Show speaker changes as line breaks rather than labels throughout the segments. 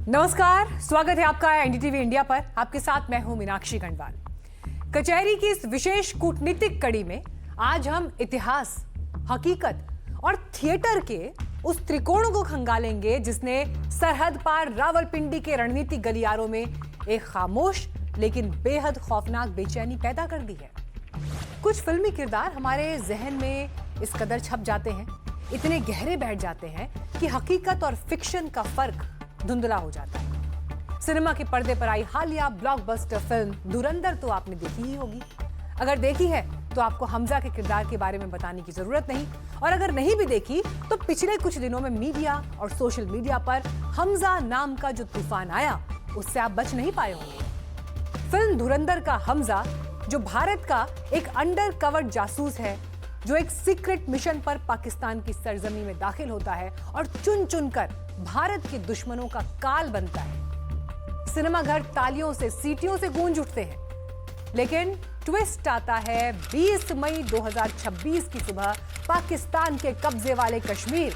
नमस्कार, स्वागत है आपका एनडीटीवी इंडिया पर। आपके साथ मैं हूं मीनाक्षी गंडवाल। कचहरी की इस विशेष कूटनीतिक कड़ी में आज हम इतिहास, हकीकत और थिएटर के उस त्रिकोण को खंगालेंगे जिसने सरहद पार रावलपिंडी के रणनीतिक गलियारों में एक खामोश लेकिन बेहद खौफनाक बेचैनी पैदा कर दी है। कुछ फिल्मी किरदार हमारे जहन में इस कदर छप जाते हैं, इतने गहरे बैठ जाते हैं कि हकीकत और फिक्शन का फर्क धुंधला हो जाता है। सिनेमा के पर्दे पर आई हालिया ब्लॉकबस्टर फिल्म धुरंधर तो आपने देखी ही होगी। अगर देखी है तो आपको हमजा के किरदार के बारे में बताने की जरूरत नहीं, और अगर नहीं भी देखी तो पिछले कुछ दिनों में मीडिया और सोशल मीडिया पर हमजा नाम का जो तूफान आया उससे आप बच नहीं पाए होंगे। फिल्म धुरंधर का हमजा, जो भारत का एक अंडर कवर जासूस है, जो एक सीक्रेट मिशन पर पाकिस्तान की सरजमी में दाखिल होता है और चुन चुनकर भारत के दुश्मनों का काल बनता है। सिनेमा घर तालियों से, सीटियों से गूंज उठते हैं। लेकिन ट्विस्ट आता है 20 मई 2026 की सुबह पाकिस्तान के कब्जे वाले कश्मीर,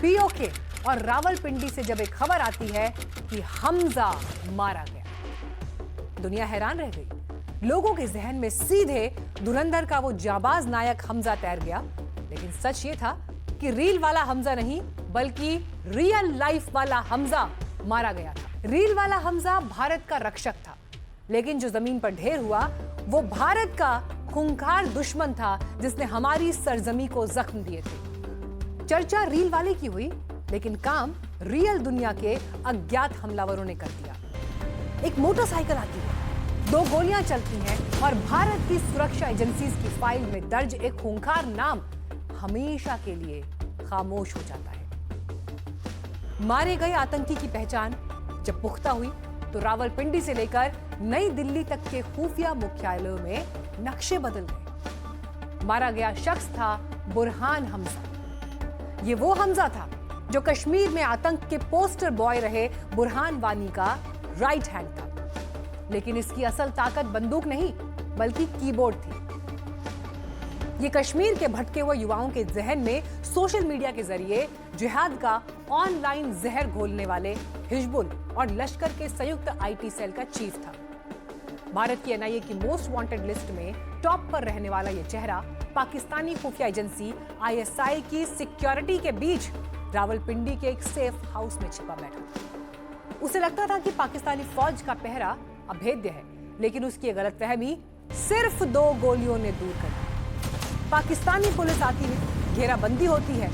पीओके और रावलपिंडी से जब एक खबर आती है कि हमजा मारा गया। दुनिया हैरान रह गई। लोगों के जहन में सीधे धुरंधर का वो जाबाज नायक हमजा तैर गया। लेकिन सच ये था कि रील वाला हमजा नहीं, बल्कि रियल लाइफ वाला हमजा मारा गया था। रील वाला हमजा भारत का रक्षक था, लेकिन जो जमीन पर ढेर हुआ वो भारत का खूंखार दुश्मन था जिसने हमारी सरजमी को जख्म दिए थे। चर्चा रील वाले की हुई, लेकिन काम रियल दुनिया के अज्ञात हमलावरों ने कर दिया। एक मोटरसाइकिल आती है, 2 गोलियां चलती हैं और भारत की सुरक्षा एजेंसीज की फाइल में दर्ज एक खूंखार नाम हमेशा के लिए खामोश हो जाता है। मारे गए आतंकी की पहचान जब पुख्ता हुई तो रावलपिंडी से लेकर नई दिल्ली तक के खुफिया मुख्यालयों में नक्शे बदल गए। मारा गया शख्स था बुरहान हमजा। ये वो हमजा था जो कश्मीर में आतंक के पोस्टर बॉय रहे बुरहान वानी का राइट हैंड था। लेकिन इसकी असल ताकत बंदूक नहीं, बल्कि कीबोर्ड थी। ये कश्मीर के भटके हुए युवाओं के जहन में सोशल मीडिया के जरिए जिहाद का ऑनलाइन जहर घोलने वाले हिजबुल और लश्कर के संयुक्त आईटी सेल का चीफ था। भारत की एनआईए की मोस्ट वांटेड लिस्ट में टॉप पर रहने वाला यह चेहरा पाकिस्तानी खुफिया एजेंसी आईएसआई की सिक्योरिटी के बीच रावलपिंडी के एक सेफ हाउस में छिपा बैठा था। उसे लगता था कि पाकिस्तानी फौज का पहरा अभेद्य है, लेकिन उसकी गलतफहमी सिर्फ 2 गोलियों ने दूर कर दी। पाकिस्तानी पुलिस आती है, घेराबंदी होती है,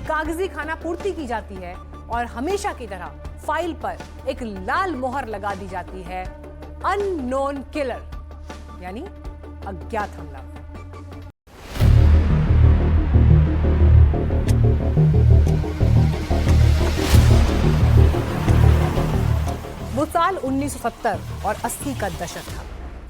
कागजी खाना पूर्ति की जाती है और हमेशा की तरह फाइल पर एक लाल मोहर लगा दी जाती है, अननोन किलर, यानी अज्ञात हमलावर। वो साल 1970 और 80 का दशक था।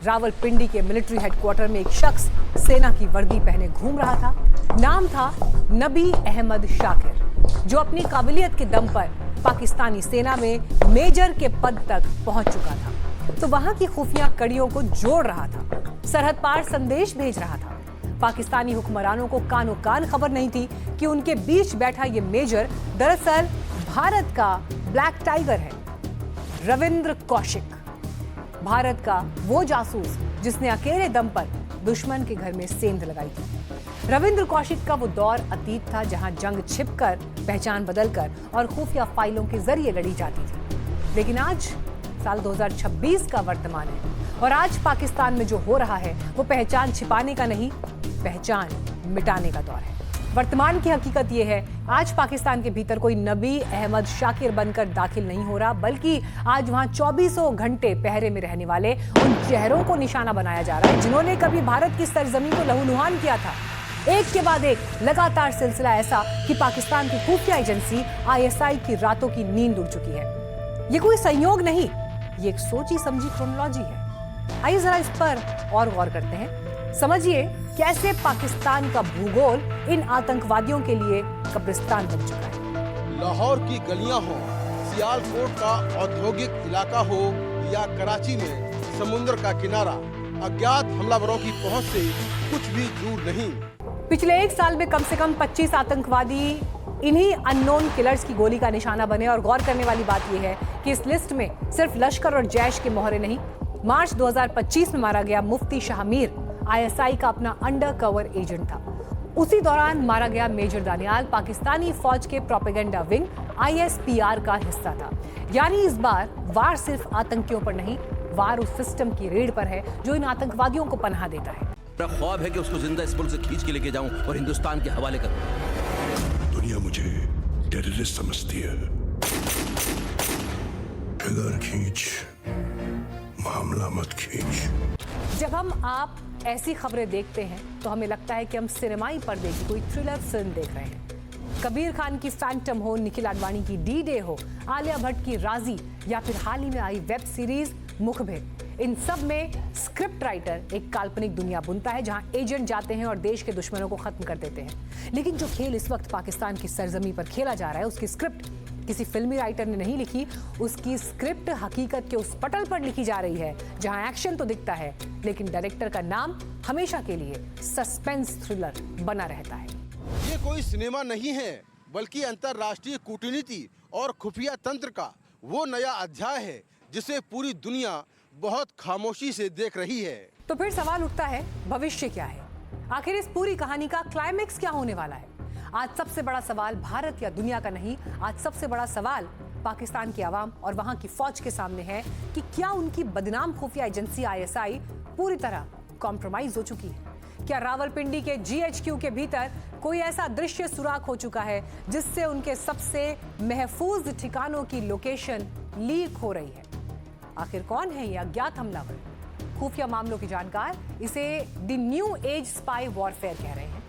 रावलपिंडी के मिलिट्री हेडक्वार्टर में एक शख्स सेना की वर्दी पहने घूम रहा था। नाम था नबी अहमद शाकिर, जो अपनी काबिलियत के दम पर पाकिस्तानी सेना में मेजर के पद तक पहुंच चुका था। तो वहां की खुफिया कड़ियों को जोड़ रहा था, सरहद पार संदेश भेज रहा था। पाकिस्तानी हुक्मरानों को कानो कान खबर नहीं थी कि उनके बीच बैठा ये मेजर दरअसल भारत का ब्लैक टाइगर है, रविंद्र कौशिक। भारत का वो जासूस जिसने अकेले दम पर दुश्मन के घर में सेंध लगाई थी। रविंद्र कौशिक का वो दौर अतीत था जहां जंग छिपकर, पहचान बदलकर और खुफिया फाइलों के जरिए लड़ी जाती थी। लेकिन आज साल 2026 का वर्तमान है और आज पाकिस्तान में जो हो रहा है वो पहचान छिपाने का नहीं, पहचान मिटाने का दौर है। वर्तमान की हकीकत यह है, आज पाकिस्तान के भीतर कोई नबी अहमद शाकिर बनकर दाखिल नहीं हो रहा, बल्कि आज वहां 24 घंटे पहरे में रहने वाले उन चेहरों को निशाना बनाया जा रहा है जिन्होंने कभी भारत की सरजमीन को लहूलुहान किया था। एक के बाद एक लगातार सिलसिला ऐसा कि पाकिस्तान की खुफिया एजेंसी आईएसआई की रातों की नींद उड़ चुकी है। ये कोई संयोग नहीं, ये एक सोची समझी क्रोनोलॉजी है। आइए जरा इस पर और गौर करते हैं, समझिए कैसे पाकिस्तान का भूगोल इन आतंकवादियों के लिए कब्रिस्तान बन चुका है।
लाहौर की गलियां हो, सियालकोट का औद्योगिक इलाका हो या कराची में समुद्र का किनारा, अज्ञात हमलावरों की पहुंच से कुछ भी दूर नहीं।
पिछले 1 साल में कम से कम 25 आतंकवादी इन्हीं अननोन किलर्स की गोली का निशाना बने। और गौर करने वाली बात यह है कि इस लिस्ट में सिर्फ लश्कर और जैश के मोहरे नहीं, मार्च 2025 में मारा गया मुफ्ती शाहमीर आईएसआई का अपना अंडर कवर एजेंट था। उसी दौरान मारा गया मेजर दानियाल पाकिस्तानी फौज के प्रोपेगेंडा विंग आईएसपीआर का हिस्सा था। यानी इस बार वार सिर्फ आतंकियों पर नहीं, वार उस सिस्टम की रेड पर है जो इन आतंकवादियों को पनाह देता है।
मेरा ख्वाब है कि उसको जिंदा इस मुल्क से खींच के लेके जाऊं और हिंदुस्तान के हवाले करूं।
दुनिया मुझे टेररिस्ट समझती है। फिगर खींच, मामला मत खींच।
जब हम आप ऐसी खबरें देखते हैं तो हमें लगता है कि हम सिनेमाई पर्दे की कोई थ्रिलर फिल्म देख रहे हैं। कबीर खान की फैंटम हो, निखिल आडवाणी की डी डे हो, आलिया भट्ट की राजी या फिर हाल ही में आई वेब सीरीज मुखबिर, इन सब में स्क्रिप्ट राइटर एक काल्पनिक दुनिया बुनता है जहां एजेंट जाते हैं और देश के दुश्मनों को खत्म कर देते हैं। लेकिन जो खेल इस वक्त पाकिस्तान की सरजमी पर खेला जा रहा है, उसकी स्क्रिप्ट किसी फिल्मी राइटर ने नहीं लिखी। उसकी स्क्रिप्ट हकीकत के उस पटल पर लिखी जा रही है जहां एक्शन तो दिखता है लेकिन डायरेक्टर का नाम हमेशा के लिए सस्पेंस थ्रिलर बना रहता है।
ये कोई सिनेमा नहीं है, बल्कि अंतर्राष्ट्रीय कूटनीति और खुफिया तंत्र का वो नया अध्याय है जिसे पूरी दुनिया बहुत खामोशी से देख रही है।
तो फिर सवाल उठता है, भविष्य क्या है? आखिर इस पूरी कहानी का क्लाइमेक्स क्या होने वाला है? आज सबसे बड़ा सवाल भारत या दुनिया का नहीं, आज सबसे बड़ा सवाल पाकिस्तान की आवाम और वहां की फौज के सामने है कि क्या उनकी बदनाम खुफिया एजेंसी आईएसआई पूरी तरह कॉम्प्रोमाइज हो चुकी है? क्या रावलपिंडी के जीएचक्यू के भीतर कोई ऐसा दृश्य सुराख हो चुका है जिससे उनके सबसे महफूज ठिकानों की लोकेशन लीक हो रही है? आखिर कौन है ये अज्ञात हमलावर? खुफिया मामलों की जानकार इसे the new age spy warfare कह रहे हैं।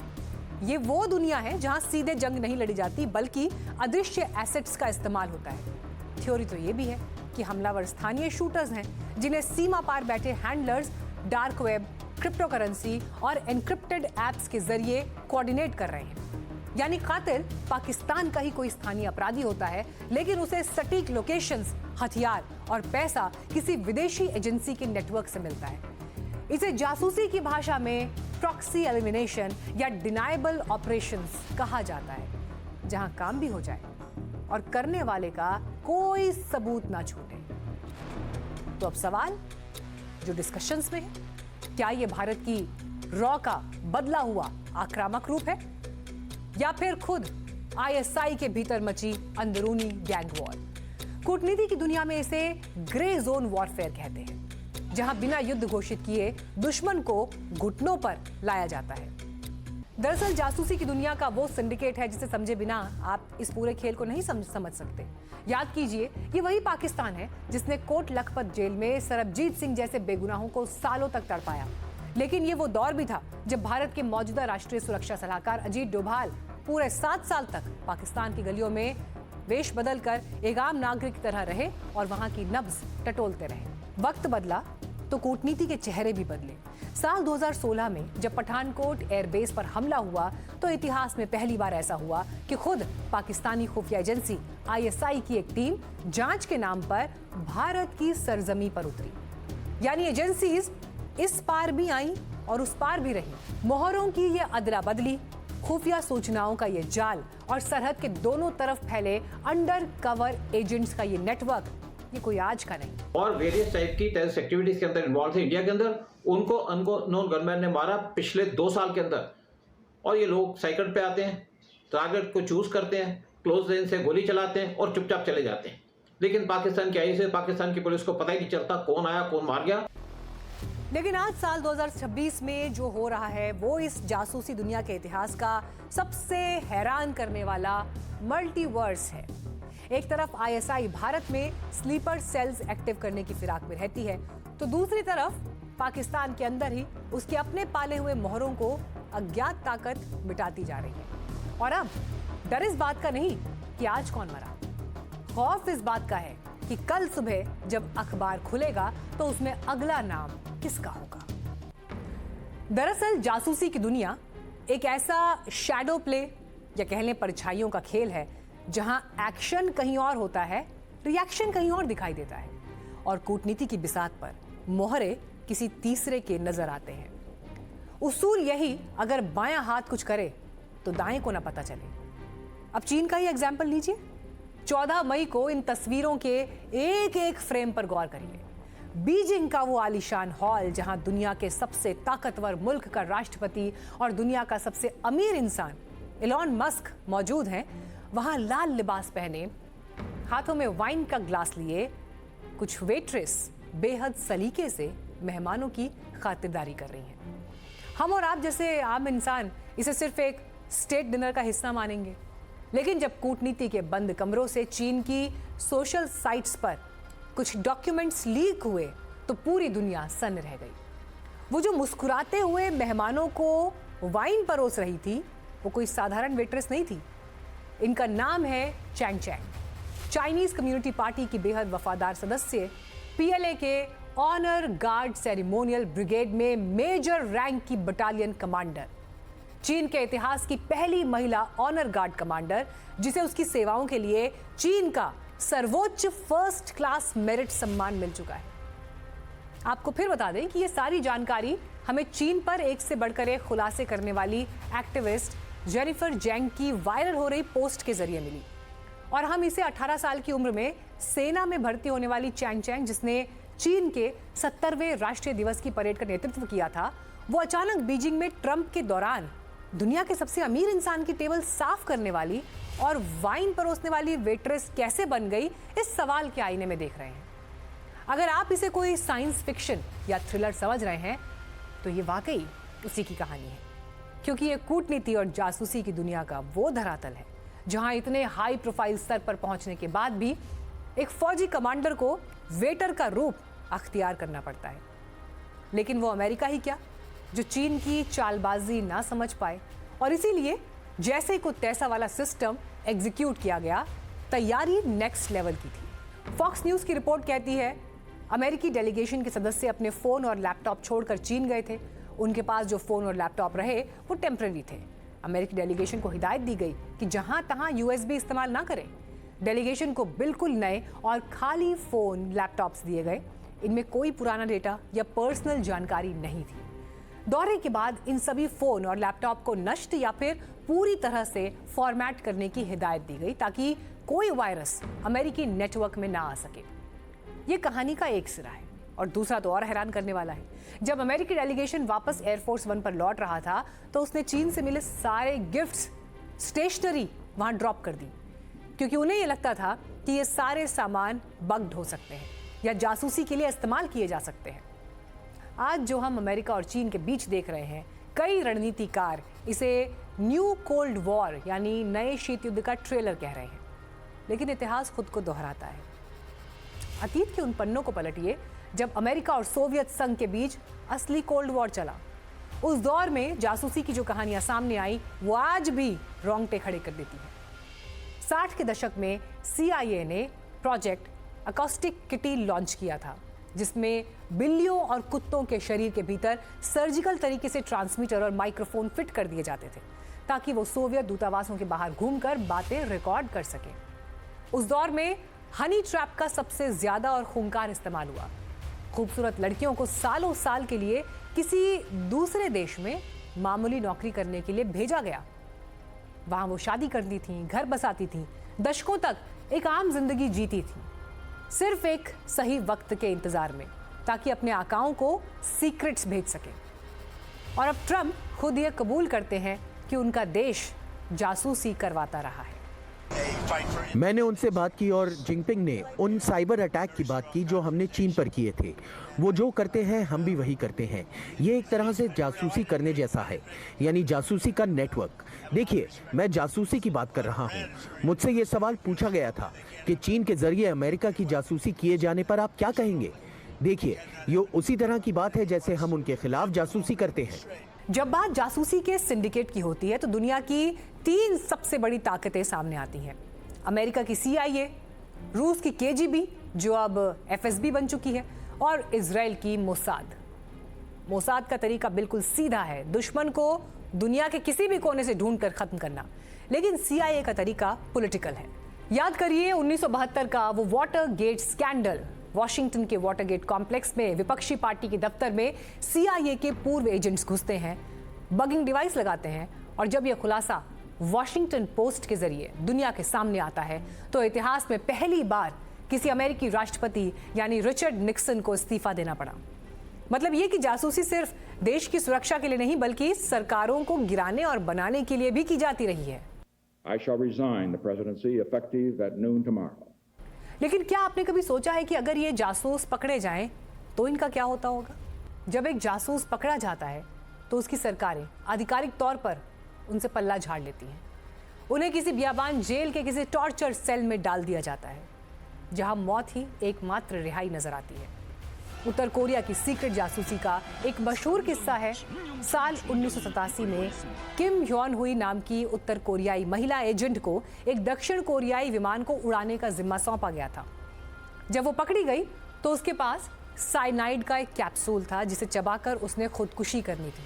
ये वो दुनिया है जहां सीधे जंग नहीं लड़ी जाती बल्कि अदृश्य एसेट्स का इस्तेमाल होता है। थ्योरी तो ये भी है कि हमलावर स्थानीय शूटर्स हैं जिन्हें सीमा पार बैठे handlers dark web, crypto currency और एनक्रिप्टेड एप्स के जरिए कोऑर्डिनेट कर रहे हैं। यानी कातिल पाकिस्तान का ही कोई स्थानीय अपराधी होता है लेकिन उसे सटीक लोकेशंस, हथियार और पैसा किसी विदेशी एजेंसी के नेटवर्क से मिलता है। इसे जासूसी की भाषा में प्रॉक्सी एलिमिनेशन या डिनायबल ऑपरेशंस कहा जाता है, जहां काम भी हो जाए और करने वाले का कोई सबूत ना छूटे। तो अब सवाल जो डिस्कशंस में है, क्या ये भारत की रॉ का बदला हुआ आक्रामक रूप है या फिर खुद आईएसआई के भीतर मची अंदरूनी गैंग वॉर? कूटनीति की दुनिया में इसे ग्रे जोन वॉरफेयर कहते हैं, जहां बिना युद्ध घोषित किए दुश्मन को घुटनों पर लाया जाता है। दरअसल जासूसी की दुनिया का वो सिंडिकेट है जिसे समझे बिना आप इस पूरे खेल को नहीं समझ सकते। याद कीजिए, ये वही पाकिस्तान है जिसने कोट लखपत जेल में सरबजीत सिंह जैसे बेगुनाहों को सालों तक तड़पाया। लेकिन ये वो दौर भी था जब भारत के मौजूदा राष्ट्रीय सुरक्षा सलाहकार अजीत डोभाल पूरे 7 साल तक पाकिस्तान की गलियों में वेश बदलकर एक आम नागरिक की तरह रहे और वहां की नब्ज टटोलते रहे। वक्त बदला तो कूटनीति के चेहरे भी बदले। साल 2016 में जब पठानकोट एयरबेस पर हमला हुआ तो इतिहास में पहली बार ऐसा हुआ कि खुद पाकिस्तानी खुफिया एजेंसी आईएसआई की एक टीम जांच के नाम पर भारत की सरजमी पर उतरी। यानी एजेंसीज इस पार भी आई और उस पार भी रही। मोहरों की ये अदला बदली, खुफिया सूचनाओं का ये जाल और सरहद के दोनों तरफ फैले अंडर कवर एजेंट्स का ये नेटवर्क, ये कोई आज का नहीं।
और वेरियस टाइप की टेररिस्ट एक्टिविटीज के अंदर इन्वॉल्व थे इंडिया के अंदर। उनको अननोन गनमैन ने मारा पिछले 2 साल के अंदर। और ये लोग साइकिल पे आते हैं, टारगेट को चूज करते हैं, क्लोज रेंज से गोली चलाते हैं और चुपचाप चले जाते हैं। लेकिन पाकिस्तान की आई से पाकिस्तान की पुलिस को पता ही नहीं चलता कौन आया कौन मार गया।
लेकिन आज साल 2026 में जो हो रहा है वो इस जासूसी दुनिया के इतिहास का सबसे हैरान करने वाला मल्टीवर्स है। एक तरफ आईएसआई भारत में स्लीपर सेल्स एक्टिव करने की फिराक में रहती है, तो दूसरी तरफ पाकिस्तान के अंदर ही उसके अपने पाले हुए मोहरों को अज्ञात ताकत मिटाती जा रही है। और अब डर इस बात का नहीं कि आज कौन मरा, खौफ इस बात का है कि कल सुबह जब अखबार खुलेगा तो उसमें अगला नाम किसका होगा। दरअसल जासूसी की दुनिया एक ऐसा शैडो प्ले या कह लें परछाइयों का खेल है जहां एक्शन कहीं और होता है, रिएक्शन कहीं और दिखाई देता है और कूटनीति की बिसात पर मोहरे किसी तीसरे के नजर आते हैं। उसूल यही, अगर बायां हाथ कुछ करे तो दाएं को ना पता चले। अब चीन का ही एग्जाम्पल लीजिए। 14 मई को इन तस्वीरों के एक एक फ्रेम पर गौर करिए। बीजिंग का वो आलीशान हॉल जहां दुनिया के सबसे ताकतवर मुल्क का राष्ट्रपति और दुनिया का सबसे अमीर इंसान एलॉन मस्क मौजूद हैं, वहां लाल लिबास पहने, हाथों में वाइन का ग्लास लिए कुछ वेट्रेस बेहद सलीके से मेहमानों की खातिरदारी कर रही हैं। हम और आप जैसे आम इंसान इसे सिर्फ एक स्टेट डिनर का हिस्सा मानेंगे, लेकिन जब कूटनीति के बंद कमरों से चीन की सोशल साइट्स पर कुछ डॉक्यूमेंट्स लीक हुए तो पूरी दुनिया सन्न रह गई। वो जो मुस्कुराते हुए मेहमानों को वाइन परोस रही थी वो कोई साधारण वेट्रेस नहीं थी। इनका नाम है Chang Chang. Chinese community party की बेहद वफादार सदस्य, पीएलए के ऑनर गार्ड सेरेमोनियल ब्रिगेड में मेजर रैंक की बटालियन कमांडर, चीन के इतिहास की पहली महिला ऑनर गार्ड कमांडर, जिसे उसकी सेवाओं के लिए चीन का सर्वोच्च फर्स्ट क्लास मेरिट सम्मान मिल चुका है। आपको फिर बता दें कि ये सारी जानकारी हमें चीन पर एक से बढ़कर एक खुलासे करने वाली एक्टिविस्ट जेनिफर जेंग की वायरल हो रही पोस्ट के जरिए मिली, और हम इसे 18 साल की उम्र में सेना में भर्ती होने वाली चैंग चैंग, जिसने चीन के 70वें राष्ट्रीय दिवस की परेड का नेतृत्व किया था, वो अचानक बीजिंग में ट्रंप के दौरान दुनिया के सबसे अमीर इंसान की टेबल साफ करने वाली और वाइन परोसने वाली वेट्रेस कैसे बन गई, इस सवाल के आईने में देख रहे हैं। अगर आप इसे कोई साइंस फिक्शन या थ्रिलर समझ रहे हैं तो ये वाकई उसी की कहानी है, क्योंकि ये कूटनीति और जासूसी की दुनिया का वो धरातल है जहां इतने हाई प्रोफाइल स्तर पर पहुंचने के बाद भी एक फौजी कमांडर को वेटर का रूप अख्तियार करना पड़ता है। लेकिन वो अमेरिका ही क्या, जो चीन की चालबाजी ना समझ पाए, और इसीलिए जैसे को तैसा वाला सिस्टम एग्जीक्यूट किया गया, तैयारी नेक्स्ट लेवल की थी। फॉक्स न्यूज़ की रिपोर्ट कहती है अमेरिकी डेलीगेशन के सदस्य अपने फ़ोन और लैपटॉप छोड़कर चीन गए थे। उनके पास जो फ़ोन और लैपटॉप रहे वो टेम्पररी थे। अमेरिकी डेलीगेशन को हिदायत दी गई कि जहां तहां यूएसबी इस्तेमाल ना करें। डेलीगेशन को बिल्कुल नए और खाली फ़ोन लैपटॉप्स दिए गए। इनमें कोई पुराना डेटा या पर्सनल जानकारी नहीं थी। दौरे के बाद इन सभी फ़ोन और लैपटॉप को नष्ट या फिर पूरी तरह से फॉर्मेट करने की हिदायत दी गई ताकि कोई वायरस अमेरिकी नेटवर्क में ना आ सके। ये कहानी का एक सिरा है, और दूसरा तो और हैरान करने वाला है। जब अमेरिकी डेलीगेशन वापस एयरफोर्स 1 पर लौट रहा था तो उसने चीन से मिले सारे गिफ्ट्स, स्टेशनरी वहां ड्रॉप कर दी, क्योंकि उन्हें ये लगता था कि ये सारे सामान बग्ड हो सकते हैं या जासूसी के लिए इस्तेमाल किए जा सकते हैं। आज जो हम अमेरिका और चीन के बीच देख रहे हैं, कई रणनीतिकार इसे न्यू कोल्ड वॉर यानी नए शीत युद्ध का ट्रेलर कह रहे हैं, लेकिन इतिहास खुद को दोहराता है। अतीत के उन पन्नों को पलटिए जब अमेरिका और सोवियत संघ के बीच असली कोल्ड वॉर चला। उस दौर में जासूसी की जो कहानियां सामने आई वो आज भी रोंगटे खड़े कर देती है। 60 के दशक में CIA ने प्रोजेक्ट अकॉस्टिक किटी लॉन्च किया था, जिसमें बिल्लियों और कुत्तों के शरीर के भीतर सर्जिकल तरीके से ट्रांसमीटर और माइक्रोफोन फिट कर दिए जाते थे ताकि वो सोवियत दूतावासों के बाहर घूमकर बातें रिकॉर्ड कर सके। उस दौर में हनी ट्रैप का सबसे ज्यादा और खूंखार इस्तेमाल हुआ। खूबसूरत लड़कियों को सालों साल के लिए किसी दूसरे देश में मामूली नौकरी करने के लिए भेजा गया। वहां वो शादी करती थीं, घर बसाती थीं, दशकों तक एक आम जिंदगी जीती थीं, सिर्फ एक सही वक्त के इंतजार में, ताकि अपने आकाओं को सीक्रेट्स भेज सके। और अब ट्रंप खुद ये कबूल करते हैं कि उनका देश जासूसी करवाता रहा है।
मैंने उनसे बात की और जिनपिंग ने उन साइबर अटैक की बात की जो हमने चीन पर किए थे। वो जो करते हैं हम भी वही करते हैं। ये एक तरह से जासूसी करने जैसा है, यानी जासूसी का नेटवर्क। देखिए, मैं जासूसी की बात कर रहा हूँ। मुझसे ये सवाल पूछा गया था कि चीन के जरिए अमेरिका की जासूसी किए जाने पर आप क्या कहेंगे। देखिए, ये उसी तरह की बात है जैसे हम उनके खिलाफ जासूसी करते हैं।
जब बात जासूसी के सिंडिकेट की होती है तो दुनिया की 3 सबसे बड़ी ताकतें सामने आती हैं। अमेरिका की CIA, रूस की KGB जो अब FSB बन चुकी है, और इजराइल की मोसाद। मोसाद का तरीका बिल्कुल सीधा है, दुश्मन को दुनिया के किसी भी कोने से ढूंढकर खत्म करना। लेकिन CIA का तरीका पॉलिटिकल है। याद करिए 1972 का वो वाटरगेट स्कैंडल। वॉशिंगटन के वाटरगेट कॉम्प्लेक्स में विपक्षी पार्टी के दफ्तर में CIA के पूर्व एजेंट्स घुसते हैं, बगिंग डिवाइस लगाते हैं, और जब यह खुलासा वॉशिंगटन पोस्ट के जरिए दुनिया के सामने आता है तो इतिहास में पहली बार किसी अमेरिकी राष्ट्रपति यानी रिचर्ड निक्सन को इस्तीफा देना पड़ा। मतलब ये कि जासूसी सिर्फ देश की सुरक्षा के लिए नहीं बल्कि सरकारों को गिराने और बनाने के लिए भी की जाती रही है।
I shall resign the presidency effective at noon tomorrow.
लेकिन क्या आपने कभी सोचा है कि अगर ये जासूस पकड़े जाएं तो इनका क्या होता होगा? जब एक जासूस पकड़ा जाता है तो उसकी सरकारें आधिकारिक तौर पर उनसे पल्ला झाड़ लेती हैं। उन्हें किसी बियाबान जेल के किसी टॉर्चर सेल में डाल दिया जाता है जहां मौत ही एकमात्र रिहाई नजर आती है। उत्तर कोरिया की सीक्रेट जासूसी का एक मशहूर किस्सा है। साल 1987 में किम ह्योन हुई नाम की उत्तर कोरियाई महिला एजेंट को एक दक्षिण कोरियाई विमान को उड़ाने का जिम्मा सौंपा गया था। जब वो पकड़ी गई तो उसके पास साइनाइड का एक कैप्सूल था जिसे चबाकर उसने खुदकुशी करनी थी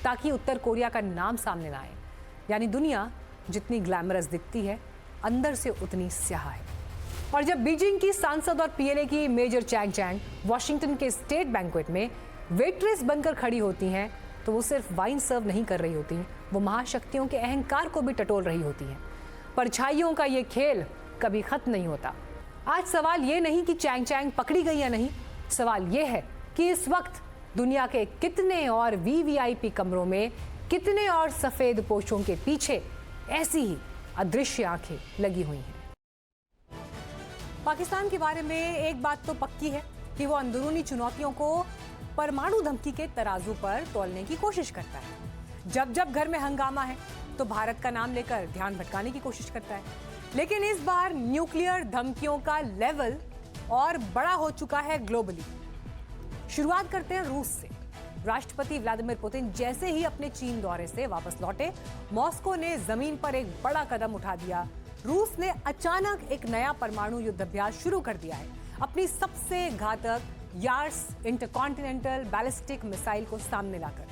ताकि उत्तर कोरिया का नाम सामने ना आए। यानी दुनिया जितनी ग्लैमरस दिखती है अंदर से उतनी स्याह है। और जब बीजिंग की सांसद और पीएलए की मेजर चैंग चैंग वॉशिंगटन के स्टेट बैंक्वेट में वेट्रेस बनकर खड़ी होती हैं तो वो सिर्फ वाइन सर्व नहीं कर रही होती, वो महाशक्तियों के अहंकार को भी टटोल रही होती हैं। परछाइयों का ये खेल कभी खत्म नहीं होता। आज सवाल ये नहीं कि चैंग चैंग पकड़ी गई या नहीं, सवाल ये है कि इस वक्त दुनिया के कितने और वीवीआईपी कमरों में कितने और सफेद पोशों के पीछे ऐसी ही अदृश्य आंखें लगी हुई हैं। पाकिस्तान के बारे में एक बात तो पक्की है कि वो अंदरूनी चुनौतियों को परमाणु धमकी के तराजू पर तौलने की कोशिश करता है। जब जब घर में हंगामा है तो भारत का नाम लेकर ध्यान भटकाने की कोशिश करता है। लेकिन इस बार न्यूक्लियर धमकियों का लेवल और बड़ा हो चुका है ग्लोबली। शुरुआत करते हैं रूस से। राष्ट्रपति व्लादिमीर पुतिन जैसे ही अपने चीन दौरे से वापस लौटे, मॉस्को ने जमीन पर एक बड़ा कदम उठा दिया। रूस ने अचानक एक नया परमाणु युद्धाभ्यास शुरू कर दिया है, अपनी सबसे घातक यार्स इंटरकॉन्टिनेंटल बैलिस्टिक मिसाइल को सामने लाकर।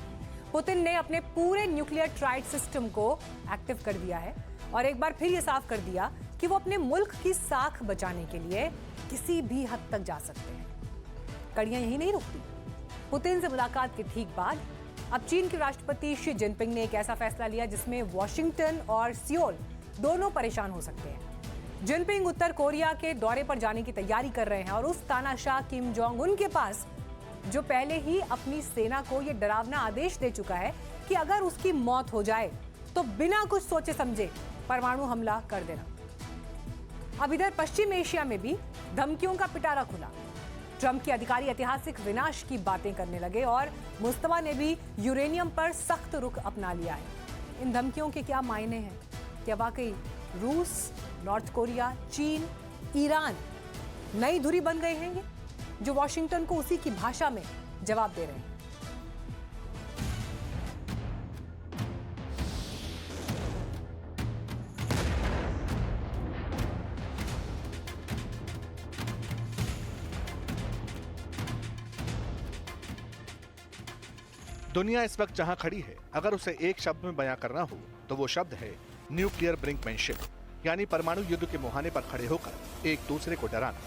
पुतिन ने अपने पूरे न्यूक्लियर ट्राइड सिस्टम को एक्टिव कर दिया है और एक बार फिर ये साफ कर दिया कि वो अपने मुल्क की साख बचाने के लिए किसी भी हद तक जा सकते हैं। कड़ियां यही नहीं रुकती। पुतिन से मुलाकात के ठीक बाद अब चीन के राष्ट्रपति शी जिनपिंग ने एक ऐसा फैसला लिया जिसमें वॉशिंगटन और सियोल दोनों परेशान हो सकते हैं। जिनपिंग उत्तर कोरिया के दौरे पर जाने की तैयारी कर रहे हैं और उस तानाशाह किम जोंग उन के पास, जो पहले ही अपनी सेना को यह डरावना आदेश दे चुका है कि अगर उसकी मौत हो जाए तो बिना कुछ सोचे समझे परमाणु हमला कर देना। अब इधर पश्चिम एशिया में भी धमकियों का पिटारा खुला। ट्रंप के अधिकारी ऐतिहासिक विनाश की बातें करने लगे और मुस्तफा ने भी यूरेनियम पर सख्त रुख अपना लिया है। इन धमकियों के क्या मायने हैं? क्या वाकई रूस, नॉर्थ कोरिया, चीन, ईरान नई धुरी बन गए हैं ये, जो वॉशिंगटन को उसी की भाषा में जवाब दे रहे हैं?
दुनिया इस वक्त जहां खड़ी है, अगर उसे एक शब्द में बयां करना हो तो वो शब्द है न्यूक्लियर ब्रिंकमैनशिप, यानी परमाणु युद्ध के मुहाने पर खड़े होकर एक दूसरे को डराना।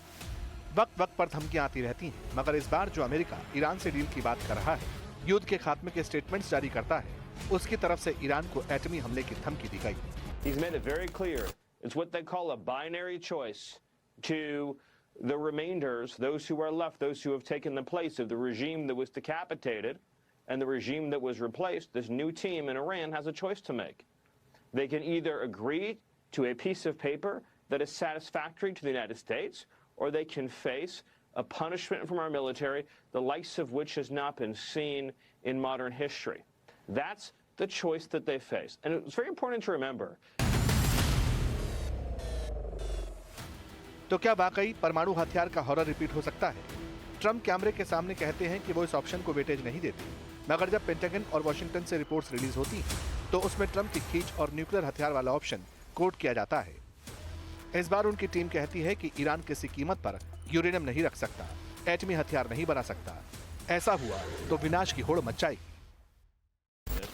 वक्त वक्त पर धमकियां आती रहती हैं, मगर इस बार जो अमेरिका ईरान से डील की बात कर रहा है, युद्ध के खात्मे के स्टेटमेंट्स जारी करता है, उसकी तरफ से ईरान को एटमी हमले की धमकी दी गई।
He's made it very clear. It's what they call a binary choice to the remainders, those who are left, those who have taken the place of the regime that was decapitated and the regime that was replaced. This new team in Iran has a choice to make. They can either agree to a piece of paper that is satisfactory to the United States, or they can face a punishment from our military, the likes of which has not been seen in modern history. That's the choice that they face. And it's very important to remember.
तो क्या वाकई परमाणु हथियार का horror repeat हो सकता है? Trump कैमरे के सामने कहते हैं कि वो इस ऑप्शन को वेटेज नहीं देते, मगर जब पेंटागन और वॉशिंगटन से रिपोर्ट्स रिलीज होती हैं, तो उसमें ट्रंप की खींच और न्यूक्लियर हथियार वाला ऑप्शन कोट किया जाता है। इस बार उनकी टीम कहती है कि ईरान किसी कीमत पर यूरेनियम नहीं रख सकता, एटमी हथियार नहीं बना सकता। ऐसा हुआ तो विनाश की होड़ मच जाएगी।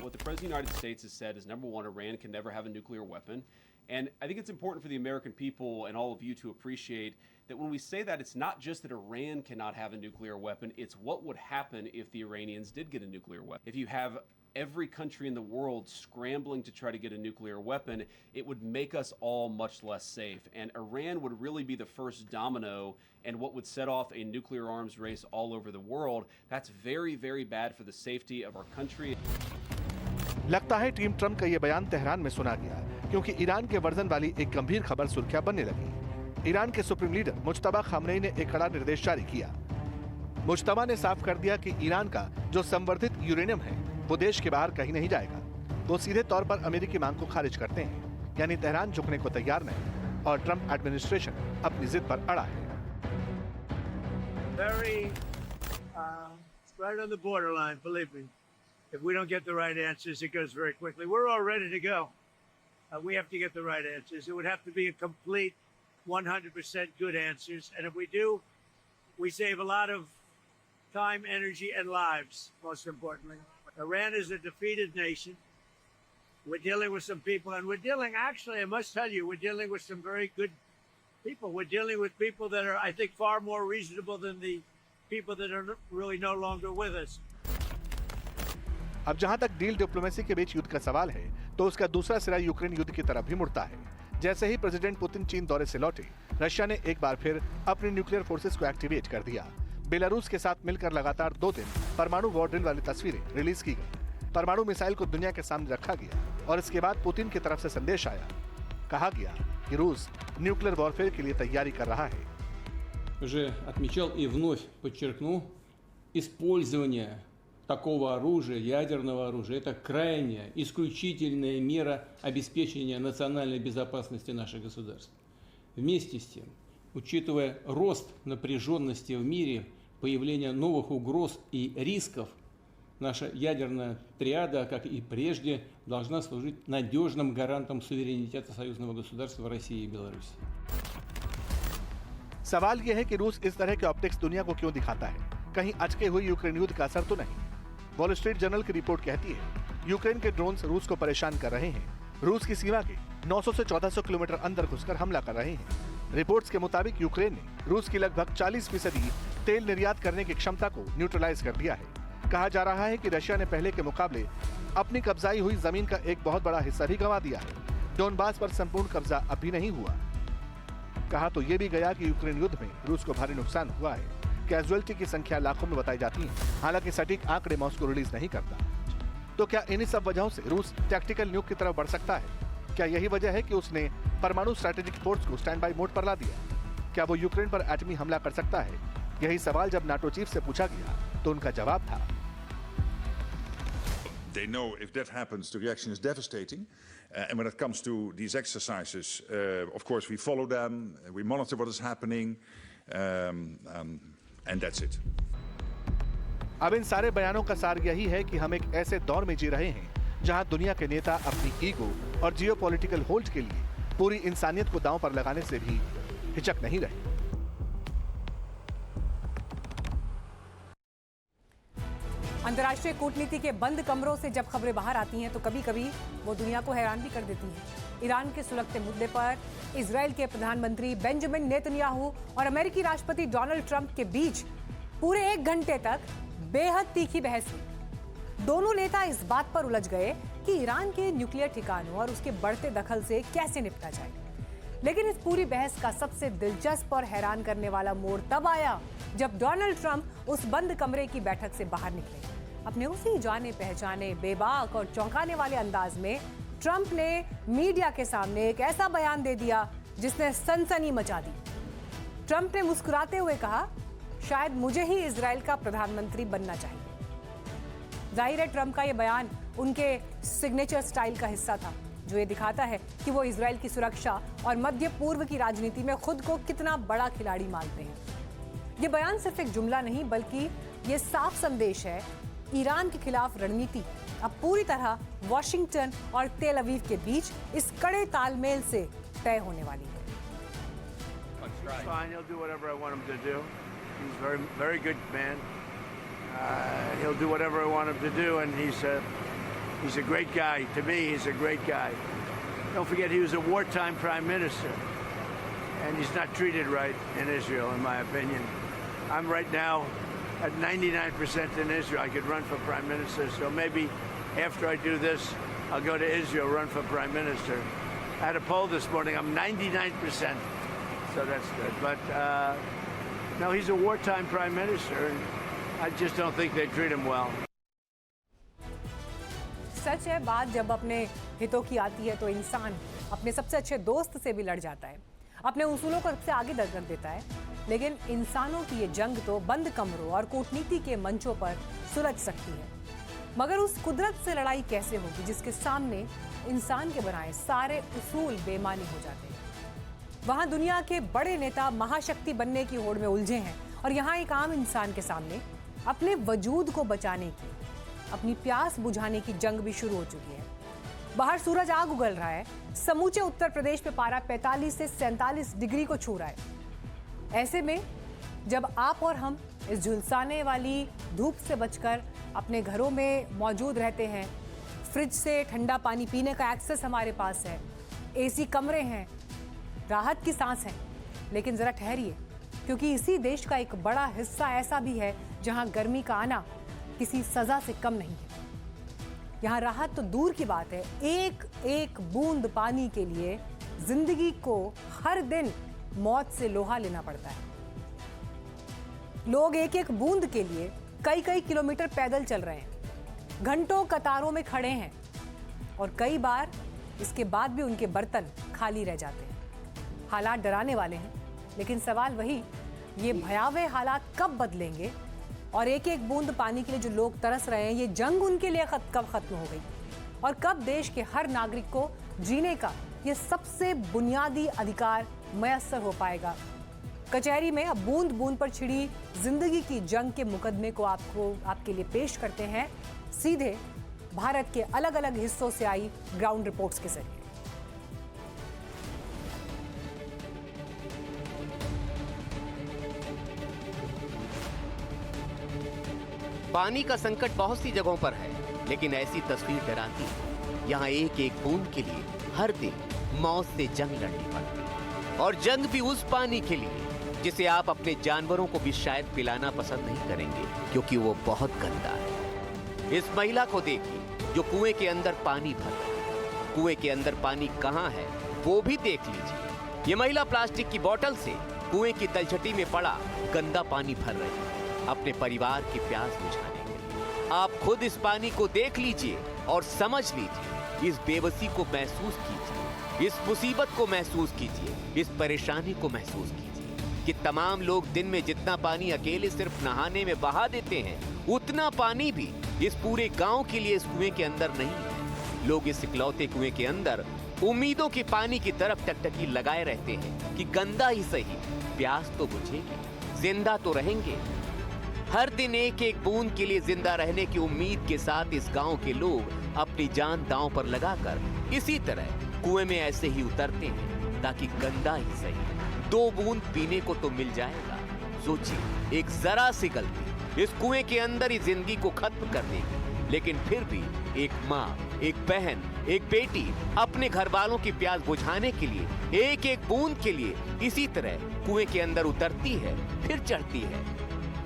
What the President of the United States has said is, number one, Iran can never have a nuclear weapon. And I think it's important for the American people and all of you to appreciate that when we say that, it's not just that Iran cannot have a nuclear weapon, it's what would happen if the Iranians did get a nuclear weapon. If you have every country in the world scrambling to try to get a nuclear weapon, it would make us all much less safe. And Iran would really be the first domino and what would set off a nuclear arms race all over the world. That's very, very bad for the safety of our country.
लगता है team Trump का ये बयान Tehran में सुना गया क्योंकि Iran के वर्जन वाली एक गंभीर खबर सुर्खियां बनने लगी। ईरान के सुप्रीम लीडर मुज्तबा खामनेई ने एक कड़ा निर्देश जारी किया। मुज्तबा ने साफ कर दिया कि ईरान का जो संवर्धित यूरेनियम है वो देश के बाहर कहीं नहीं जाएगा। वो सीधे तौर पर अमेरिकी मांग को खारिज करते हैं, यानी तेहरान झुकने को तैयार नहीं और ट्रंप एडमिनिस्ट्रेशन अपनी जिद पर अड़ा है।
Right on the borderline, believe me. If we don't get the right answers, it goes very quickly. We're all ready to go. We have to get the right answers. It would have to be a complete 100% good answers. And if we do, we save a lot of time, energy, and lives, most importantly. Iran is a defeated nation. We're dealing with some people, and we're dealing, actually, I must tell you, we're dealing with some very good people. We're dealing with people that are, I think, far more reasonable than the people that are really no longer with us.
अब जहां तक deal diplomacy के बीच युद्ध का सवाल है, तो उसका दूसरा सिरा यूक्रेन युद्ध की तरफ भी मुड़ता है। जैसे ही प्रेसिडेंट पुतिन चीन दौरे से लौटे, रशिया ने एक बार फिर अपनी न्यूक्लियर फोर्सेस को एक्टिवेट कर दिया। बेलारूस के साथ मिलकर लगातार 2 दिन परमाणु वॉर ड्रिल वाली तस्वीरें रिलीज की गई। परमाणु मिसाइल को दुनिया के सामने रखा गया और इसके बाद पुतिन की तरफ से संदेश आया। कहा गया कि रूस न्यूक्लियर वॉरफेयर के लिए तैयारी कर रहा है।
Уже отмечал и вновь подчеркну, использование такого оружия, ядерного оружия, это крайняя, исключительная мера обеспечения национальной безопасности наших государств. Вместе с тем, учитывая рост напряженности в мире, появление новых угроз и рисков, наша ядерная триада, как и прежде, должна служить надежным гарантом суверенитета союзного государства России и Беларуси.
सवाल यह है कि रूस इस तरह के ऑप्टिक्स दुनिया को क्यों दिखाता है? कहीं अचके हुए यूक्रेन युद्ध का असर तो नहीं? वॉल स्ट्रीट जर्नल की रिपोर्ट कहती है यूक्रेन के ड्रोन्स रूस को परेशान कर रहे हैं। रूस की सीमा के 900 से 1400 किलोमीटर अंदर घुसकर हमला कर रहे हैं। रिपोर्ट्स के मुताबिक यूक्रेन ने रूस की लगभग 40% तेल निर्यात करने की क्षमता को न्यूट्रलाइज कर दिया है। कहा जा रहा है कि रशिया ने पहले के मुकाबले अपनी कब्जाई हुई जमीन का एक बहुत बड़ा हिस्सा भी गंवा दिया है। डोनबास पर संपूर्ण कब्जा अब भी नहीं हुआ। कहा तो ये भी गया कि यूक्रेन युद्ध में रूस को भारी नुकसान हुआ है। कैजुअलिटी की संख्या लाखों में बताई जाती है, हालांकि सटीक आंकड़े मॉस्को रिलीज नहीं करता। तो क्या इन्हीं सब वजहों से रूस टैक्टिकल न्यूक की तरफ बढ़ सकता है? क्या यही वजह है कि उसने परमाणु स्ट्रैटेजिक फोर्स को स्टैंड बाई मोड पर ला दिया? क्या वो यूक्रेन पर एटमी हमला कर सकता है? यही सवाल जब नाटो चीफ से पूछा गया तो उनका जवाब था,
They know if that happens, the reaction is devastating. And when it comes to these exercises, of course, we follow them, we monitor what is happening, and that's it.
अब इन सारे बयानों का सार यही है कि हम एक ऐसे दौर में जी रहे हैं जहां दुनिया के नेता अपनी ईगो और जियोपॉलिटिकल होल्ड के लिए पूरी इंसानियत को दांव पर लगाने से भी हिचक नहीं रहे।
अंतर्राष्ट्रीय कूटनीति के बंद कमरों से जब खबरें बाहर आती हैं तो कभी कभी वो दुनिया को हैरान भी कर देती हैं। ईरान के सुलगते मुद्दे पर इजराइल के प्रधानमंत्री बेंजामिन नेतन्याहू और अमेरिकी राष्ट्रपति डोनाल्ड ट्रंप के बीच पूरे 1 घंटे तक बेहद तीखी बहस हुई। दोनों नेता इस बात पर उलझ गए कि ईरान के न्यूक्लियर ठिकानों और उसके बढ़ते दखल से कैसे निपटा जाए। लेकिन इस पूरी बहस का सबसे दिलचस्प और हैरान करने वाला मोड़ तब आया जब डोनाल्ड ट्रंप उस बंद कमरे की बैठक से बाहर निकले। अपने उसी जाने पहचाने बेबाक और चौंकाने वाले अंदाज में ट्रंप ने मीडिया के सामने एक ऐसा बयान दे दिया जिसने सनसनी मचा दी। ट्रंप ने मुस्कुराते हुए कहा, शायद मुझे ही इजराइल का प्रधानमंत्री बनना चाहिए। जाहिर है ट्रंप का यह बयान उनके सिग्नेचर स्टाइल का हिस्सा था, जो ये दिखाता है कि वो इजराइल की सुरक्षा और मध्य पूर्व की राजनीति में खुद को कितना बड़ा खिलाड़ी मानते हैं। ये बयान सिर्फ एक जुमला नहीं, बल्कि ये साफ संदेश है ईरान के खिलाफ रणनीति अब पूरी तरह वॉशिंगटन और तेल अवीव के बीच इस कड़े तालमेल से तय होने वाली है।
Fine, he'll do whatever I want him to do. He's very, very good man. He'll do whatever I want him to do, and he's a great guy. To me, he's a great guy. Don't forget, he was a wartime prime minister, and he's not treated right in Israel, in my opinion. I'm right now at 99% in Israel. I could run for prime minister, so maybe after I do this, I'll go to Israel, run for prime minister. I had a poll this morning. I'm 99%, so that's good. But no, he's a wartime prime minister, and I just don't think they treat him well.
सच है, बात जब अपने हितों की आती है तो इंसान अपने सबसे अच्छे दोस्त से भी लड़ जाता है, अपने उसूलों को सबसे आगे रख देता है। लेकिन इंसानों की ये जंग तो बंद कमरों और कूटनीति के मंचों पर सुलझ सकती है, मगर उस कुदरत से लड़ाई कैसे होगी जिसके सामने इंसान के बनाए सारे उसूल बेमानी हो जाते हैं। वहां दुनिया के बड़े नेता महाशक्ति बनने की होड़ में उलझे हैं और यहाँ एक आम इंसान के सामने अपने वजूद को बचाने की, अपनी प्यास बुझाने की जंग भी शुरू हो चुकी है। बाहर सूरज आग उगल रहा है, समूचे उत्तर प्रदेश में पारा 45 से 47 डिग्री को छू रहा है। ऐसे में जब आप और हम इस झुलसाने वाली धूप से बचकर अपने घरों में मौजूद रहते हैं, फ्रिज से ठंडा पानी पीने का एक्सेस हमारे पास है, एसी कमरे हैं, राहत की सांस है, लेकिन जरा ठहरिए, क्योंकि इसी देश का एक बड़ा हिस्सा ऐसा भी है जहां गर्मी का आना किसी सजा से कम नहीं है। यहाँ राहत तो दूर की बात है, एक एक बूंद पानी के लिए जिंदगी को हर दिन मौत से लोहा लेना पड़ता है। लोग एक एक बूंद के लिए कई कई किलोमीटर पैदल चल रहे हैं, घंटों कतारों में खड़े हैं और कई बार इसके बाद भी उनके बर्तन खाली रह जाते हैं। हालात डराने वाले हैं, लेकिन सवाल वही, ये भयावह हालात कब बदलेंगे और एक एक बूंद पानी के लिए जो लोग तरस रहे हैं, ये जंग उनके लिए कब खत्म हो गई और कब देश के हर नागरिक को जीने का ये सबसे बुनियादी अधिकार मयस्सर हो पाएगा। कचहरी में अब बूंद बूंद पर छिड़ी जिंदगी की जंग के मुकदमे को आपके लिए पेश करते हैं सीधे भारत के अलग अलग हिस्सों से आई ग्राउंड रिपोर्ट्स के जरिए।
पानी का संकट बहुत सी जगहों पर है, लेकिन ऐसी तस्वीर डराती है। यहाँ एक एक बूंद के लिए हर दिन मौत से जंग लड़नी पड़ती है, और जंग भी उस पानी के लिए जिसे आप अपने जानवरों को भी शायद पिलाना पसंद नहीं करेंगे, क्योंकि वो बहुत गंदा है। इस महिला को देखिए जो कुएं के अंदर पानी भर रही है। कुएं के अंदर पानी कहाँ है वो भी देख लीजिए। ये महिला प्लास्टिक की बोतल से कुएं की तलछटी में पड़ा गंदा पानी भर रही है अपने परिवार की प्यास बुझाने के लिए। आप खुद इस पानी को देख लीजिए और समझ लीजिए, इस बेबसी को महसूस कीजिए, इस मुसीबत को महसूस कीजिए, इस परेशानी को महसूस कीजिए कि तमाम लोग दिन में जितना पानी अकेले सिर्फ नहाने में बहा देते हैं, उतना पानी भी इस पूरे गांव के लिए इस कुएं के अंदर नहीं है। लोग इस इकलौते कुएं के अंदर उम्मीदों की पानी की तरफ टकटकी लगाए रहते हैं कि गंदा ही सही, प्यास तो बुझेगी, जिंदा तो रहेंगे। हर दिन एक एक बूंद के लिए जिंदा रहने की उम्मीद के साथ इस गांव के लोग अपनी जान दांव पर लगाकर इसी तरह कुएं में ऐसे ही उतरते हैं ताकि गंदा ही सही 2 बूंद पीने को तो मिल जाएगा। सोचिए, एक जरा सी गलती इस कुएं के अंदर ही जिंदगी को खत्म कर देगी, लेकिन फिर भी एक माँ, एक बहन, एक बेटी अपने घर वालों की प्यास बुझाने के लिए एक एक बूंद के लिए इसी तरह कुएं के अंदर उतरती है, फिर चढ़ती है।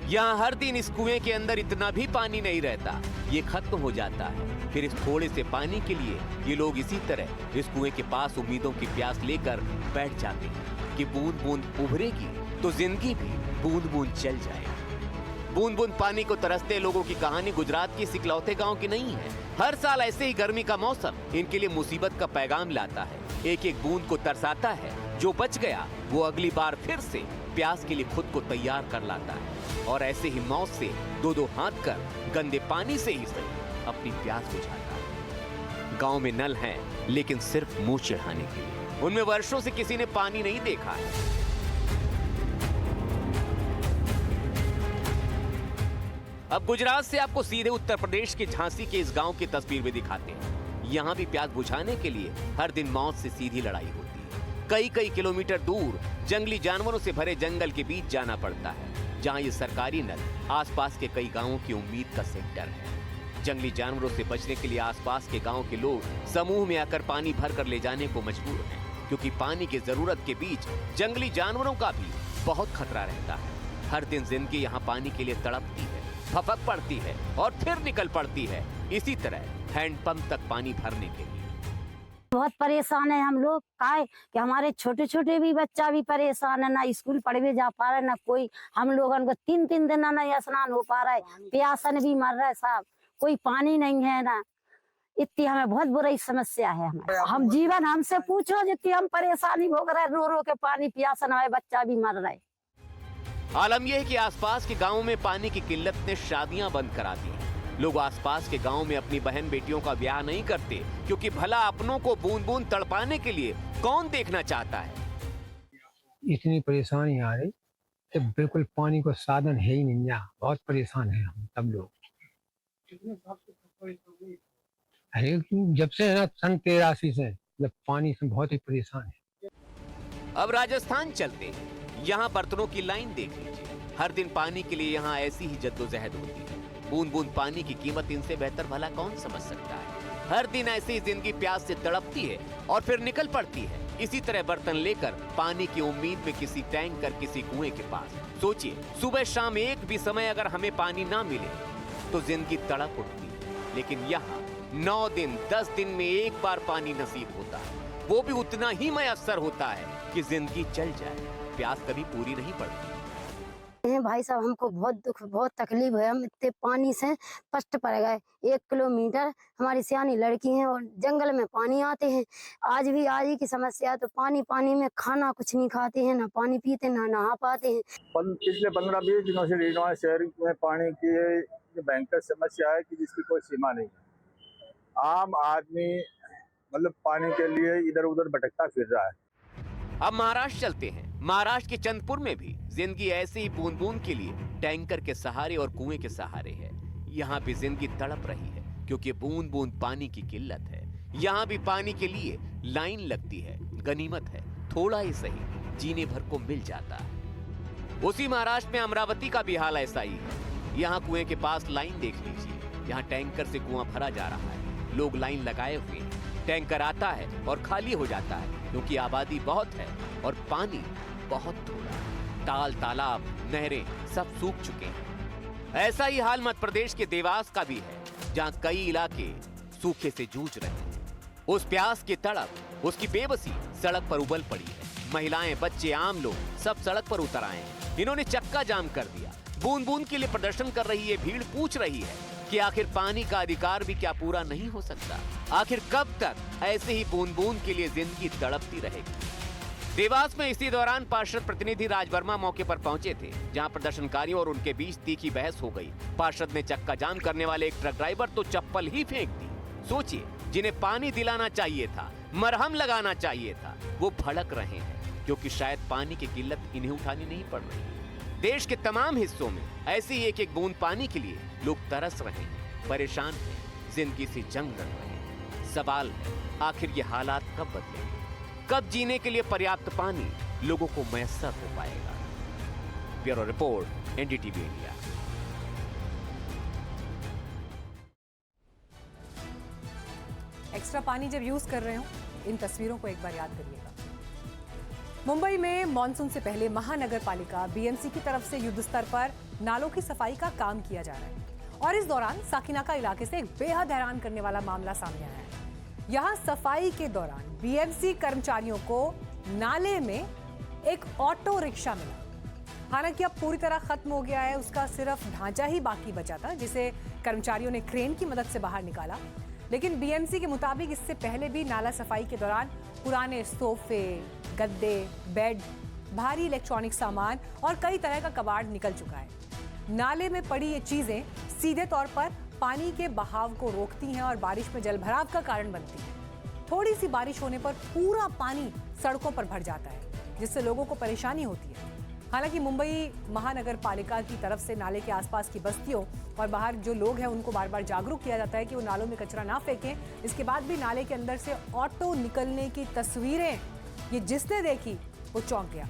यहाँ हर दिन इस कुएं के अंदर इतना भी पानी नहीं रहता, ये खत्म हो जाता है। फिर इस थोड़े से पानी के लिए ये लोग इसी तरह इस कुएं के पास उम्मीदों की प्यास लेकर बैठ जाते हैं कि बूंद बूंद उभरेगी तो जिंदगी भी बूंद बूंद चल जाएगी। बूंद बूंद पानी को तरसते लोगों की कहानी गुजरात के इस इकलौते गांव की नहीं है। हर साल ऐसे ही गर्मी का मौसम इनके लिए मुसीबत का पैगाम लाता है, एक एक बूंद को तरसाता है। जो बच गया वो अगली बार फिर से प्यास के लिए खुद को तैयार कर लाता है और ऐसे ही मौत से 2-2 हाथ कर गंदे पानी से ही सही अपनी प्यास बुझाता है। गांव में नल हैं, लेकिन सिर्फ मुंह चढ़ाने के लिए। उनमें वर्षों से किसी ने पानी नहीं देखा है। अब गुजरात से आपको सीधे उत्तर प्रदेश के झांसी के इस गांव की तस्वीर भी दिखाते हैं। यहाँ भी प्यास बुझाने के लिए हर दिन मौत से सीधी लड़ाई होती है। कई किलोमीटर दूर जंगली जानवरों से भरे जंगल के बीच जाना पड़ता है, जहाँ ये सरकारी नल आसपास के कई गांवों की उम्मीद का सेंटर है। जंगली जानवरों से बचने के लिए आसपास के गांव के लोग समूह में आकर पानी भर कर ले जाने को मजबूर हैं, क्योंकि पानी की जरूरत के बीच जंगली जानवरों का भी बहुत खतरा रहता है। हर दिन जिंदगी यहाँ पानी के लिए तड़पती है, फपक पड़ती है और फिर निकल पड़ती है। इसी तरह हैंडपंप तक पानी भरने के लिए।
बहुत परेशान है हम लोग, काहे कि हमारे छोटे छोटे भी बच्चा भी परेशान है, ना स्कूल पढ़ने जा पा रहे, ना कोई हम लोगन को 3-3 दिन ना स्नान हो पा रहा है, प्यासन भी मर रहा है साहब, कोई पानी नहीं है ना, इतनी हमें बहुत बुरी समस्या है। हम जीवन हमसे पूछो जितनी हम परेशानी भोग रहे, रो रो के पानी प्यासन हमारे बच्चा भी मर रहा है।
आलम यह है कि आसपास के गांवों में पानी की किल्लत ने शादियां बंद करा दी हैं। लोग आसपास के गांव में अपनी बहन बेटियों का ब्याह नहीं करते, क्योंकि भला अपनों को बूंद बूंद तड़पाने के लिए कौन देखना चाहता है।
इतनी परेशानी आ रही कि बिल्कुल पानी को साधन है ही नहीं, यहाँ बहुत परेशान है हम सब लोग। जब से है ना सन 83 से जब पानी से बहुत ही परेशान है।
अब राजस्थान चलते हैं, यहाँ बर्तनों की लाइन देख लीजिए। हर दिन पानी के लिए यहाँ ऐसी ही जद्दोजहद होती है। बूंद बूंद पानी की कीमत इनसे बेहतर भला कौन समझ सकता है। हर दिन ऐसे ही जिंदगी प्यास से तड़पती है और फिर निकल पड़ती है इसी तरह बर्तन लेकर पानी की उम्मीद में किसी टैंकर किसी कुएं के पास। सोचिए, सुबह शाम एक भी समय अगर हमें पानी ना मिले तो जिंदगी तड़प उठती है, लेकिन यहाँ 9 दिन 10 दिन में एक बार पानी नसीब होता है, वो भी उतना ही मयस्सर होता है कि जिंदगी चल जाए, प्यास कभी पूरी नहीं पड़ती।
भाई साहब हमको बहुत दुख बहुत तकलीफ है, हम इतने पानी से कष्ट पड़ गए। 1 किलोमीटर हमारी सियानी लड़की हैं और जंगल में पानी आते हैं, आज भी की समस्या है, तो पानी में खाना कुछ नहीं खाते हैं, ना पानी पीते ना नहा पाते हैं।
पिछले 15-20 दिनों से रीवा शहर में पानी की भयंकर समस्या है कि जिसकी कोई सीमा नहीं है। आम आदमी मतलब पानी के लिए इधर उधर भटकता फिर रहा है।
अब महाराष्ट्र चलते हैं। महाराष्ट्र के चंदपुर में भी जिंदगी ऐसे ही बूंद बूंद के लिए टैंकर के सहारे और कुएं के सहारे है। यहाँ भी जिंदगी तड़प रही है क्योंकि बूंद बूंद पानी की किल्लत है। यहाँ भी पानी के लिए लाइन लगती है, गनीमत है, थोड़ा ही सही जीने भर को मिल जाता है। उसी महाराष्ट्र में अमरावती का भी हाल ऐसा ही है। यहाँ कुएं के पास लाइन देख लीजिए, यहाँ टैंकर से कुआं भरा जा रहा है, लोग लाइन लगाए हुए हैं, टैंकर आता है और खाली हो जाता है क्योंकि आबादी बहुत है और पानी बहुत थोड़ा। ताल तालाब नहरें सब सूख चुके हैं। ऐसा ही हाल मध्य प्रदेश के देवास का भी है, जहां कई इलाके सूखे से जूझ रहे हैं। उस प्यास की तड़प, उसकी बेबसी सड़क पर उबल पड़ी है। महिलाएं, बच्चे, आम लोग सब सड़क पर उतर आए हैं। इन्होंने चक्का जाम कर दिया। बूंद बूंद के लिए प्रदर्शन कर रही है भीड़ पूछ रही है कि आखिर पानी का अधिकार भी क्या पूरा नहीं हो सकता? आखिर कब तक ऐसे ही बूंद बूंद के लिए जिंदगी तड़पती रहेगी? देवास में इसी दौरान पार्षद प्रतिनिधि राज वर्मा मौके पर पहुंचे थे, जहां प्रदर्शनकारियों और उनके बीच तीखी बहस हो गई। पार्षद ने चक्का जाम करने वाले एक ट्रक ड्राइवर तो चप्पल ही फेंक दी। सोचिए, जिन्हें पानी दिलाना चाहिए था, मरहम लगाना चाहिए था, वो भड़क रहे हैं क्योंकि शायद पानी की किल्लत इन्हें उठानी नहीं पड़ रही। देश के तमाम हिस्सों में ऐसी एक एक बूंद पानी के लिए लोग तरस रहे हैं, परेशान हैं, जिंदगी से जंग लड़ रहे हैं। सवाल है, आखिर ये हालात कब बदलेंगे? कब जीने के लिए पर्याप्त पानी लोगों को मैसर हो पाएगा? Bureau report, NDTV India.
Extra पानी जब यूज कर रहे हो, इन तस्वीरों को एक बार याद करिएगा। मुंबई में मॉनसून से पहले महानगर पालिका बीएमसी की तरफ से युद्ध स्तर पर नालों की सफाई का काम किया जा रहा है और इस दौरान साकिनाका इलाके से एक बेहद हैरान करने वाला मामला सामने आया है। यहां सफाई के दौरान बीएमसी कर्मचारियों को नाले में एक ऑटो रिक्शा मिला। हालांकि अब पूरी तरह खत्म हो गया है, उसका सिर्फ ढांचा ही बाकी बचा था जिसे कर्मचारियों ने क्रेन की मदद से बाहर निकाला। लेकिन बीएमसी के मुताबिक इससे पहले भी नाला सफाई के दौरान पुराने सोफे, गद्दे, बेड, भारी इलेक्ट्रॉनिक सामान और कई तरह का कबाड़ निकल चुका है। नाले में पड़ी ये चीजें सीधे तौर पर पानी के बहाव को रोकती हैं और बारिश में जलभराव का कारण बनती हैं। थोड़ी सी बारिश होने पर पूरा पानी सड़कों पर भर जाता है, जिससे लोगों को परेशानी होती है। हालांकि मुंबई महानगर पालिका की तरफ से नाले के आसपास की बस्तियों और बाहर जो लोग हैं उनको बार बार जागरूक किया जाता है कि वो नालों में कचरा ना फेंकें। इसके बाद भी नाले के अंदर से ऑटो निकलने की तस्वीरें ये जिसने देखी वो चौंक गया।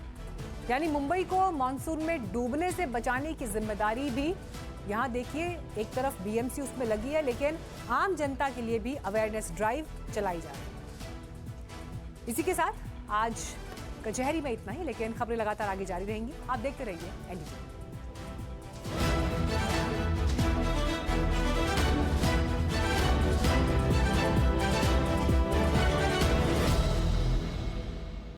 यानी मुंबई को मानसून में डूबने से बचाने की जिम्मेदारी भी यहाँ देखिए, एक तरफ बीएमसी उसमें लगी है, लेकिन आम जनता के लिए भी अवेयरनेस ड्राइव चलाई जा रही है। इसी के साथ आज कचहरी में इतना ही, लेकिन खबरें लगातार आगे जारी रहेंगी। आप देखते रहिए एनडीटीवी।